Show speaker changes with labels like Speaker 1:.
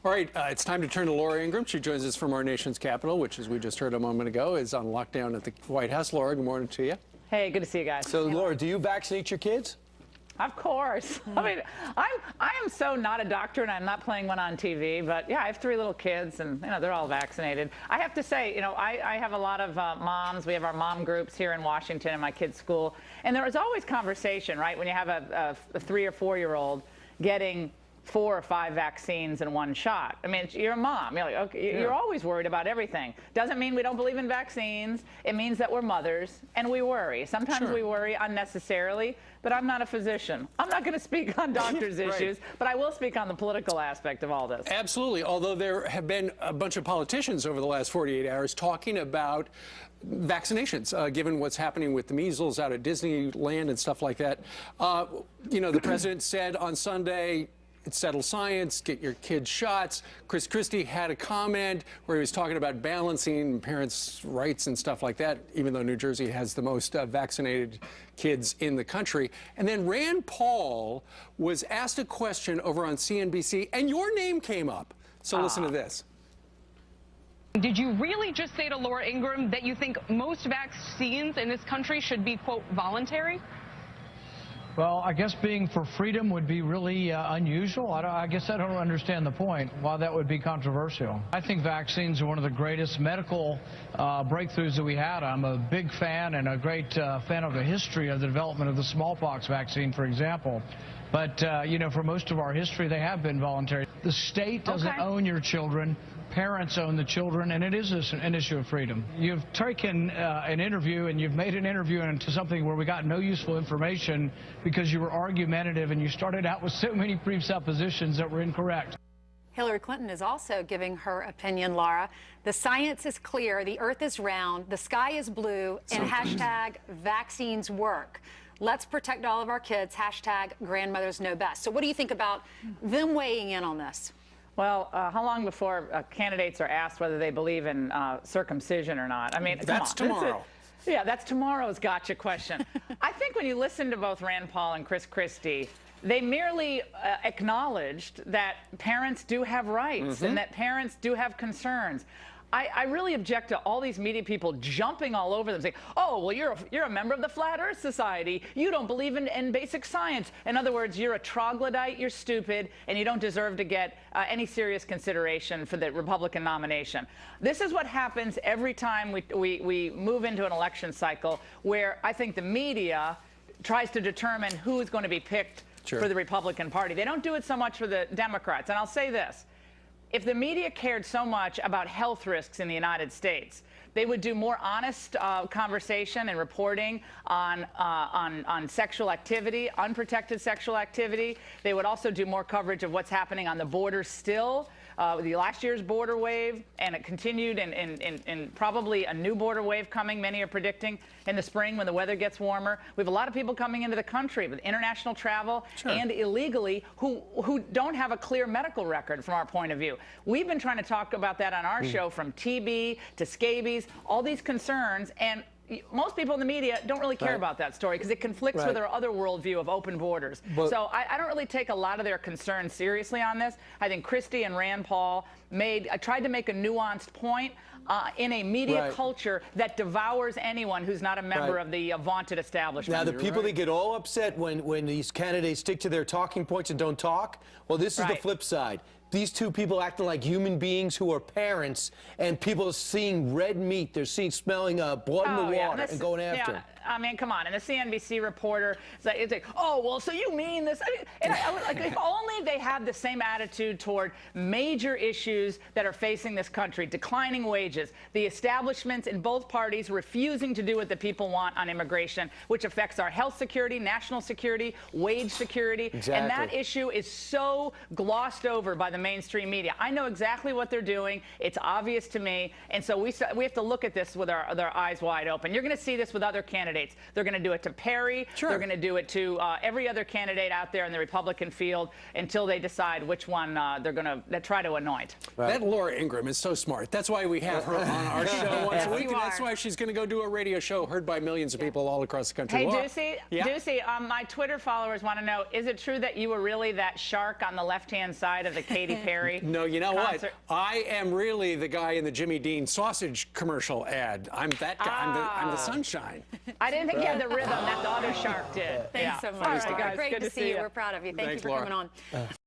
Speaker 1: All right, it's time to turn to Laura Ingraham. She joins us from our nation's capital, which, as we just heard a moment ago, is on lockdown at the White House. Laura, good morning to you.
Speaker 2: Hey, good to see you guys.
Speaker 3: So, Laura, do you vaccinate your kids?
Speaker 2: Of course. I mean, I am so not a doctor, and I'm not playing one on TV, but yeah, I have 3 little kids, and they're all vaccinated. I have to say, I have a lot of moms. We have our mom groups here in Washington in my kids' school, and there is always conversation, right? When you have a 3 or 4-year-old getting 4 or 5 vaccines in one shot. I mean, you're a mom. You're like, okay, you're always worried about everything. Doesn't mean we don't believe in vaccines. It means that we're mothers and we worry. Sometimes we worry unnecessarily, but I'm not a physician. I'm not going to speak on doctors' issues, but I will speak on the political aspect of all this.
Speaker 1: Absolutely. Although there have been a bunch of politicians over the last 48 hours talking about vaccinations, given what's happening with the measles out at Disneyland and stuff like that. The president said on Sunday, it's settled science, get your kids shots. Chris Christie had a comment where he was talking about balancing parents' rights and stuff like that, even though New Jersey has the most vaccinated kids in the country. And then Rand Paul was asked a question over on CNBC, and your name came up. So listen to this.
Speaker 4: Did you really just say to Laura Ingraham that you think most vaccines in this country should be, quote, voluntary?
Speaker 5: Well, I guess being for freedom would be really unusual. I guess I don't understand the point, why that would be controversial. I think vaccines are one of the greatest medical breakthroughs that we had. I'm a big fan and a great fan of the history of the development of the smallpox vaccine, for example. But, for most of our history, they have been voluntary. The state doesn't own your children. Parents own the children, and it is an issue of freedom. You've taken an interview and you've made an interview into something where we got no useful information because you were argumentative and you started out with so many presuppositions that were incorrect.
Speaker 6: Hillary Clinton is also giving her opinion, Laura. The science is clear, the earth is round, the sky is blue, and hashtag vaccines work. Let's protect all of our kids, hashtag grandmothers know best. So what do you think about them weighing in on this?
Speaker 2: Well, how long before candidates are asked whether they believe in circumcision or not? I mean,
Speaker 1: that's tomorrow.
Speaker 2: Yeah, that's tomorrow's gotcha question. I think when you listen to both Rand Paul and Chris Christie, they merely acknowledged that parents do have rights and that parents do have concerns. I really object to all these media people jumping all over them saying, oh, well, you're a member of the Flat Earth Society. You don't believe in basic science. In other words, you're a troglodyte, you're stupid, and you don't deserve to get any serious consideration for the Republican nomination. This is what happens every time we move into an election cycle where I think the media tries to determine who is going to be picked for the Republican Party. They don't do it so much for the Democrats. And I'll say this. If the media cared so much about health risks in the United States, they would do more honest conversation and reporting on sexual activity, unprotected sexual activity. They would also do more coverage of what's happening on the border still. The last year's border wave, and it continued in probably a new border wave coming, many are predicting, in the spring when the weather gets warmer. We have a lot of people coming into the country with international travel and illegally who don't have a clear medical record from our point of view. We've been trying to talk about that on our show, from TB to scabies, all these concerns, and most people in the media don't really care about that story because it conflicts with our other worldview of open borders. So I don't really take a lot of their concerns seriously on this. I think Christie and Rand Paul tried to make a nuanced point in a media culture that devours anyone who's not a member of the vaunted establishment.
Speaker 3: Now, the people that get all upset when these candidates stick to their talking points and don't talk, well, this is the flip side. These two people acting like human beings who are parents, and people are seeing red meat. They're smelling blood in the water and going after them.
Speaker 2: I mean, come on. And the CNBC reporter is like, oh, well, so you mean this? I was like, if only they had the same attitude toward major issues that are facing this country, declining wages, the establishments in both parties refusing to do what the people want on immigration, which affects our health security, national security, wage security. And that issue is so glossed over by the mainstream media. I know exactly what they're doing. It's obvious to me. And so we have to look at this with our eyes wide open. You're going to see this with other candidates. candidates. They're going to do it to Perry.
Speaker 1: Sure.
Speaker 2: They're going to do it to every other candidate out there in the Republican field until they decide which one they're going to try to anoint.
Speaker 1: That Laura Ingraham is so smart. That's why we have her on our show once a week,
Speaker 6: you
Speaker 1: and that's
Speaker 6: are.
Speaker 1: why she's going to go do a radio show heard by millions of people all across the country.
Speaker 2: Hey,
Speaker 1: Laura.
Speaker 2: Ducey,
Speaker 1: Yeah?
Speaker 2: Ducey, my Twitter followers want to know, is it true that you were really that shark on the left-hand side of the Katy Perry
Speaker 1: No, you know
Speaker 2: concert?
Speaker 1: what? I am really the guy in the Jimmy Dean sausage commercial ad. I'm that guy. I'm the sunshine.
Speaker 2: I didn't think you had the rhythm that the other shark did.
Speaker 6: Thanks so much.
Speaker 2: All right,
Speaker 6: Laura.
Speaker 2: guys,
Speaker 6: Great
Speaker 2: good
Speaker 6: to see you.
Speaker 2: you.
Speaker 6: We're proud of you. Thank
Speaker 1: Thanks,
Speaker 6: you for
Speaker 1: Laura.
Speaker 6: coming on.